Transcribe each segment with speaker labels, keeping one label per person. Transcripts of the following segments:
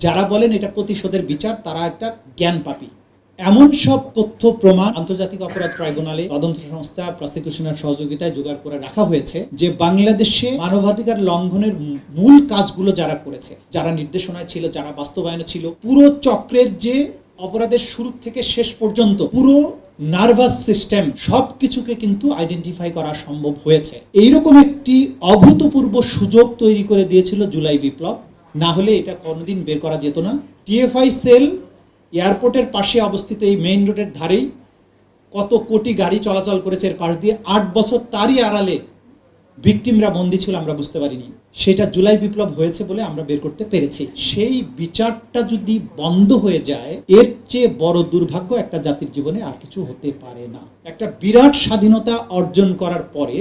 Speaker 1: যারা বলেন এটা প্রতিশোধের বিচার তারা একটা জ্ঞান পাপী। এমন সব তথ্য প্রমাণ আন্তর্জাতিক অপরাধ ট্রাইব্যুনালে তদন্ত সংস্থা প্রসিকিউশনের সহযোগিতায় জোগাড় করে রাখা হয়েছে যে বাংলাদেশে মানবাধিকার লঙ্ঘনের মূল কাজগুলো যারা করেছে, যারা নির্দেশনায় ছিল, যারা বাস্তবায়নে ছিল, পুরো চক্রের যে অপরাধের শুরু থেকে শেষ পর্যন্ত পুরো নার্ভাস সিস্টেম সবকিছুকে কিন্তু আইডেন্টিফাই করা সম্ভব হয়েছে। এইরকম একটি অভূতপূর্ব সুযোগ তৈরি করে দিয়েছিল জুলাই বিপ্লব, না হলে এটা কোনোদিন বের করা যেত না। টিএফআই সেল এয়ারপোর্টের পাশে অবস্থিত এই মেইন রোডের ধারেই কত কোটি গাড়ি চলাচল করেছে এর পাশ দিয়ে, 8 বছর তারই আড়ালে ভিকটিমরা বন্দী ছিল, আমরা বুঝতে পারিনি। সেটা জুলাই বিপ্লব হয়েছে বলে আমরা বের করতে পেরেছি। সেই বিচারটা যদি বন্ধ হয়ে যায়, এর চেয়ে বড় দুর্ভাগ্য একটা জাতির জীবনে আর কিছু হতে পারে না। একটা বিরাট স্বাধীনতা অর্জন করার পরে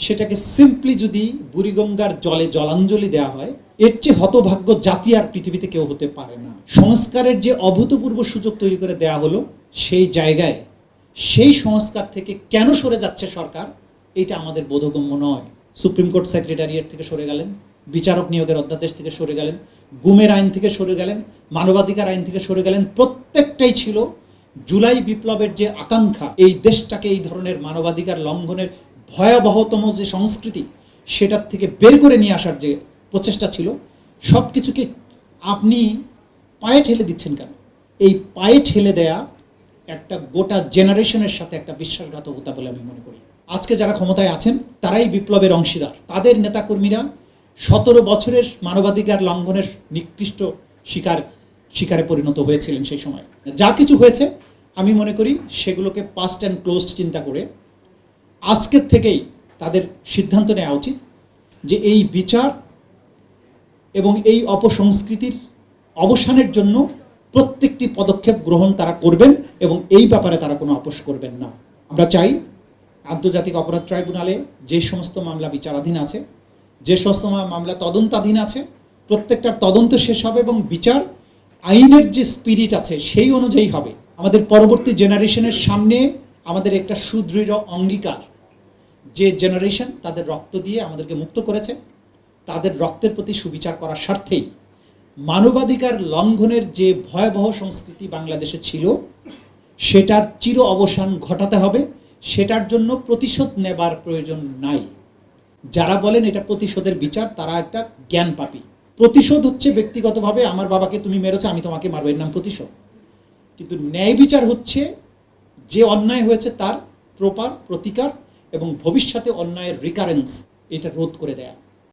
Speaker 1: সেটাকে সিম্পলি যদি বুড়িগঙ্গার জলে জলাঞ্জলি দেওয়া হয়, এর চেয়ে হতভাগ্য জাতি আর পৃথিবীতে কেউ হতে পারে না। সংস্কারের যে অভূতপূর্ব সুযোগ তৈরি করে দেওয়া হলো, সেই জায়গায় সেই সংস্কার থেকে কেন সরে যাচ্ছে সরকার, এটা আমাদের বোধগম্য নয়। সুপ্রিম কোর্ট সেক্রেটারিয়েট থেকে সরে গেলেন, বিচারক নিয়োগের অধ্যাদেশ থেকে সরে গেলেন, গুমের আইন থেকে সরে গেলেন, মানবাধিকার আইন থেকে সরে গেলেন। প্রত্যেকটাই ছিল জুলাই বিপ্লবের যে আকাঙ্ক্ষা, এই দেশটাকে এই ধরনের মানবাধিকার লঙ্ঘনের ভয়াবহতম যে সংস্কৃতি, সেটার থেকে বের করে নিয়ে আসার যে প্রচেষ্টা ছিল, সব কিছুকে আপনি পায়ে ঠেলে দিচ্ছেন কেন? এই পায়ে ঠেলে দেয়া একটা গোটা জেনারেশনের সাথে একটা বিশ্বাসঘাতকতা বলে আমি মনে করি। আজকে যারা ক্ষমতায় আছেন তারাই বিপ্লবের অংশীদার। তাদের নেতাকর্মীরা 17 বছরের মানবাধিকার লঙ্ঘনের নিকৃষ্ট শিকারে পরিণত হয়েছিলেন সেই সময়। যা কিছু হয়েছে আমি মনে করি সেগুলোকে পাস্ট অ্যান্ড ক্লোজড চিন্তা করে আজকের থেকেই তাদের সিদ্ধান্ত নেওয়া উচিত যে এই বিচার এবং এই অপসংস্কৃতির অবসানের জন্য প্রত্যেকটি পদক্ষেপ গ্রহণ তারা করবেন এবং এই ব্যাপারে তারা কোনো আপোষ করবেন না। আমরা চাই আন্তর্জাতিক অপরাধ ট্রাইব্যুনালে যে সমস্ত মামলা বিচারাধীন আছে, যে সমস্ত মামলা তদন্তাধীন আছে, প্রত্যেকটার তদন্ত শেষ হবে এবং বিচার আইনের যে স্পিরিট আছে সেই অনুযায়ী হবে। আমাদের পরবর্তী জেনারেশনের সামনে আমাদের একটা সুদৃঢ় অঙ্গীকার, যে জেনারেশন তাদের রক্ত দিয়ে আমাদেরকে মুক্ত করেছে, তাদের রক্তের প্রতি সুবিচার করার স্বার্থেই মানবাধিকার লঙ্ঘনের যে ভয়াবহ সংস্কৃতি বাংলাদেশে ছিল সেটার চির অবসান ঘটাতে হবে। সেটার জন্য প্রতিশোধ নেবার প্রয়োজন নাই। যারা বলেন এটা প্রতিশোধের বিচার তারা একটা জ্ঞান পাপী। প্রতিশোধ হচ্ছে ব্যক্তিগতভাবে আমার বাবাকে তুমি মেরেছো, আমি তোমাকে মারবো, এর নাম প্রতিশোধ। কিন্তু ন্যায় বিচার হচ্ছে যে অন্যায় হয়েছে তার প্রপার প্রতিকার এবং ভবিষ্যতে অন্যায়ের রিকারেন্স এটা রোধ করে দেয়া।